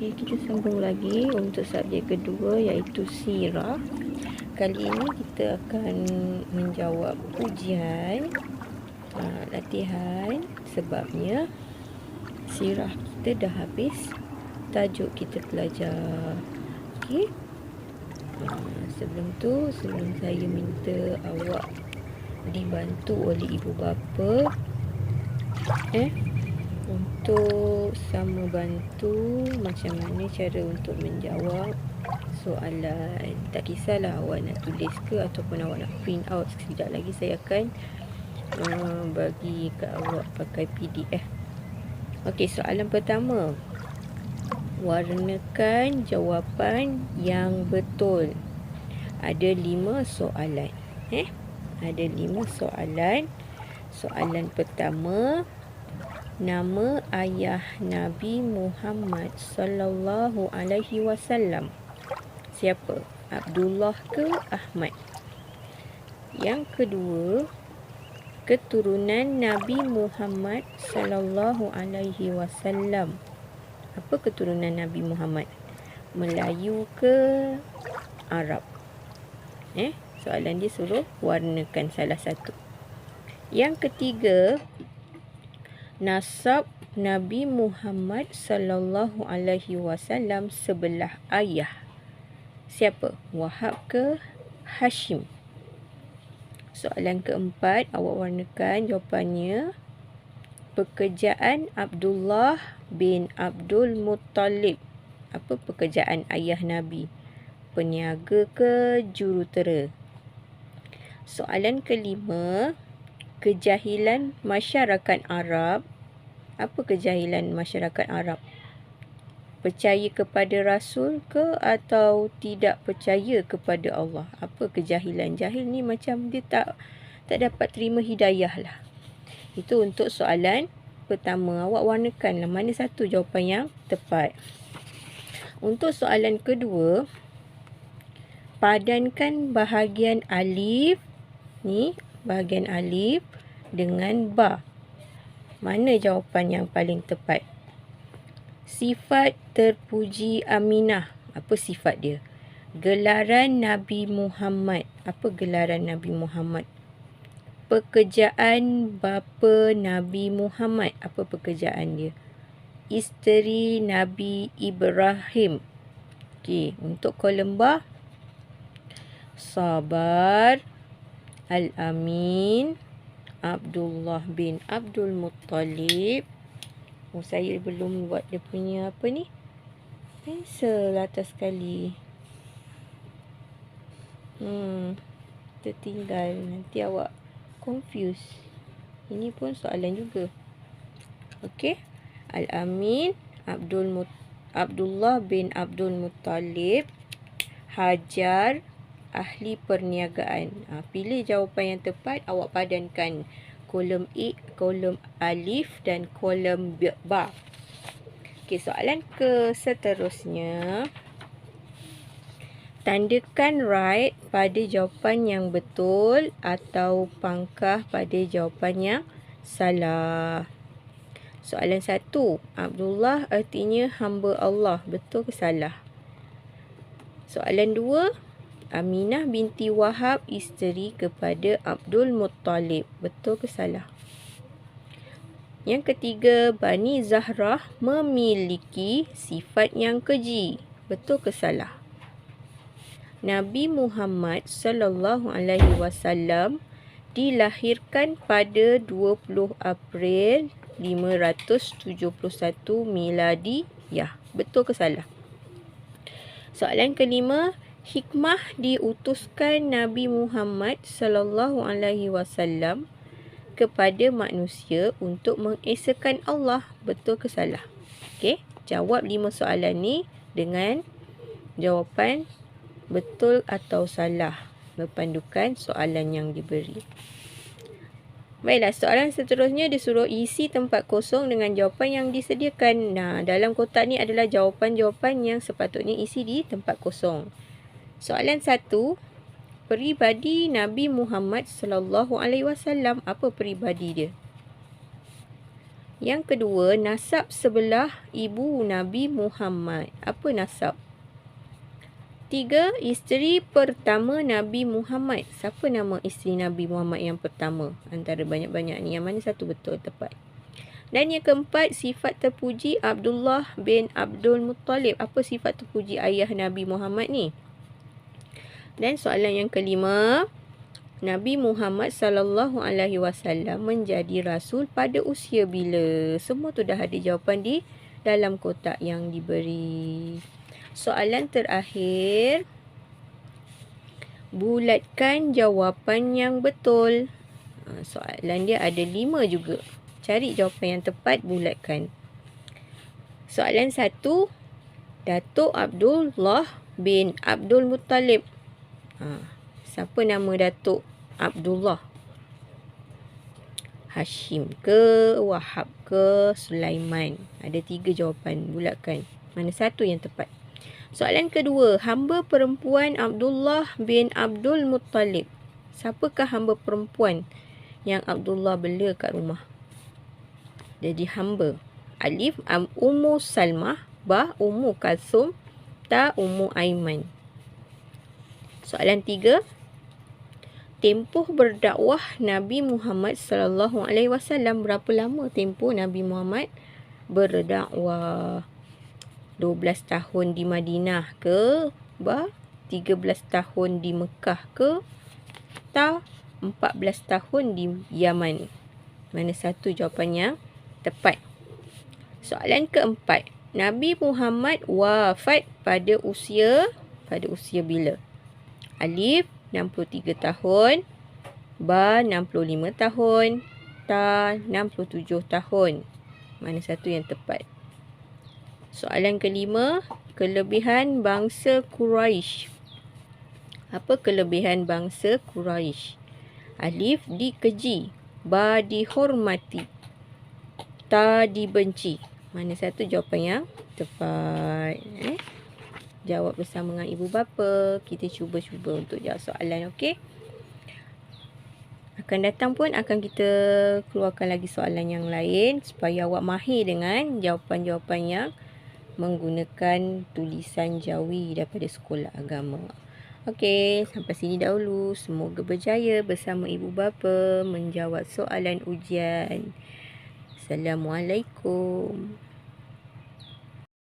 Okey, kita sambung lagi untuk subjek kedua iaitu sirah. Kali ini kita akan menjawab ujian latihan sebabnya sirah kita dah habis. Tajuk kita belajar. Okey. Sebelum saya minta awak dibantu oleh ibu bapa untuk sama bantu macam mana cara untuk menjawab soalan. Tak kisahlah awak nak tulis ke ataupun awak nak print out. Sekejap lagi saya akan bagi ke awak pakai PDF. Okey, soalan pertama. Warnakan jawapan yang betul. Ada 5 soalan. Ada 5 soalan. Soalan pertama, nama ayah Nabi Muhammad sallallahu alaihi wasallam siapa? Abdullah ke Ahmad? Yang kedua, keturunan Nabi Muhammad sallallahu alaihi wasallam. Apa keturunan Nabi Muhammad? Melayu ke Arab? Soalan dia suruh warnakan salah satu. Yang ketiga, nasab Nabi Muhammad sallallahu alaihi wasallam sebelah ayah. Siapa? Wahab ke Hashim? Soalan keempat, awak warnakan jawapannya. Pekerjaan Abdullah bin Abdul Muttalib. Apa pekerjaan ayah Nabi? Peniaga ke jurutera? Soalan kelima, kejahilan masyarakat Arab. Apa kejahilan masyarakat Arab? Percaya kepada Rasul ke atau tidak percaya kepada Allah? Apa kejahilan? Jahil ni macam dia tak dapat terima hidayah lah. Itu untuk soalan pertama. Awak warnakanlah mana satu jawapan yang tepat. Untuk soalan kedua, padankan bahagian alif ni, bahagian alif dengan ba. Mana jawapan yang paling tepat? Sifat terpuji Aminah. Apa sifat dia? Gelaran Nabi Muhammad. Apa gelaran Nabi Muhammad? Pekerjaan bapa Nabi Muhammad. Apa pekerjaan dia? Isteri Nabi Ibrahim. Okey, untuk kolom ba, Sabar, Al-Amin, Abdullah bin Abdul Muttalib. Saya belum buat dia punya apa ni? Pensel atas sekali. Tertinggal. Nanti awak confuse. Ini pun soalan juga. Okey. Al-Amin, Abdullah bin Abdul Muttalib, Hajar, ahli perniagaan. Pilih jawapan yang tepat. Awak padankan kolom A, kolom alif dan kolom ba. Okey, soalan seterusnya. Tandakan right pada jawapan yang betul atau pangkah pada jawapan yang salah. Soalan 1. Abdullah artinya hamba Allah. Betul ke salah? Soalan 2. Aminah binti Wahab isteri kepada Abdul Muttalib. Betul ke salah? Yang ketiga, Bani Zahrah memiliki sifat yang keji. Betul ke salah? Nabi Muhammad sallallahu alaihi wasallam dilahirkan pada 20 April 571 Miladiyah. Betul ke salah? Soalan kelima, hikmah diutuskan Nabi Muhammad sallallahu alaihi wasallam kepada manusia untuk mengesakan Allah. Betul ke salah? Okey, jawab 5 soalan ni dengan jawapan betul atau salah berpandukan soalan yang diberi. Baiklah, soalan seterusnya disuruh isi tempat kosong dengan jawapan yang disediakan. Dalam kotak ni adalah jawapan-jawapan yang sepatutnya isi di tempat kosong. Soalan 1. Peribadi Nabi Muhammad sallallahu alaihi wasallam. Apa peribadi dia? Yang kedua, nasab sebelah ibu Nabi Muhammad. Apa nasab? 3. Isteri pertama Nabi Muhammad. Siapa nama isteri Nabi Muhammad yang pertama? Antara banyak-banyak ni, yang mana satu betul tepat? Dan yang keempat, sifat terpuji Abdullah bin Abdul Muttalib. Apa sifat terpuji ayah Nabi Muhammad ni? Dan soalan yang kelima, Nabi Muhammad SAW menjadi rasul pada usia bila? Semua tu dah ada jawapan di dalam kotak yang diberi. Soalan terakhir, bulatkan jawapan yang betul. Soalan dia ada 5 juga. Cari jawapan yang tepat, bulatkan. Soalan 1, Datuk Abdullah bin Abdul Muttalib. Siapa nama Datuk Abdullah? Hashim ke, Wahab ke, Sulaiman? Ada 3 jawapan, bulatkan. Mana satu yang tepat? Soalan kedua, hamba perempuan Abdullah bin Abdul Muttalib. Siapakah hamba perempuan yang Abdullah bela kat rumah? Jadi hamba. Alif, Ummu Salmah. Ba, Ummu Kalsum. Ta, Ummu Aiman. Soalan 3, tempoh berdakwah Nabi Muhammad SAW. Berapa lama tempoh Nabi Muhammad berdakwah? 12 tahun di Madinah ke? Ba, 13 tahun di Mekah ke? Ta, 14 tahun di Yaman? Mana satu jawapannya tepat? Soalan keempat, Nabi Muhammad wafat pada usia bila? Alif, 63 tahun. Ba, 65 tahun. Ta, 67 tahun. Mana satu yang tepat? Soalan kelima, kelebihan bangsa Quraisy. Apa kelebihan bangsa Quraisy? Alif, dikeji. Ba, dihormati. Ta, dibenci. Mana satu jawapan yang tepat? Jawab bersama dengan ibu bapa. Kita cuba-cuba untuk jawab soalan, okey? Akan datang pun akan kita keluarkan lagi soalan yang lain supaya awak mahir dengan jawapan-jawapan yang menggunakan tulisan Jawi daripada sekolah agama. Okey, sampai sini dahulu. Semoga berjaya bersama ibu bapa menjawab soalan ujian. Assalamualaikum.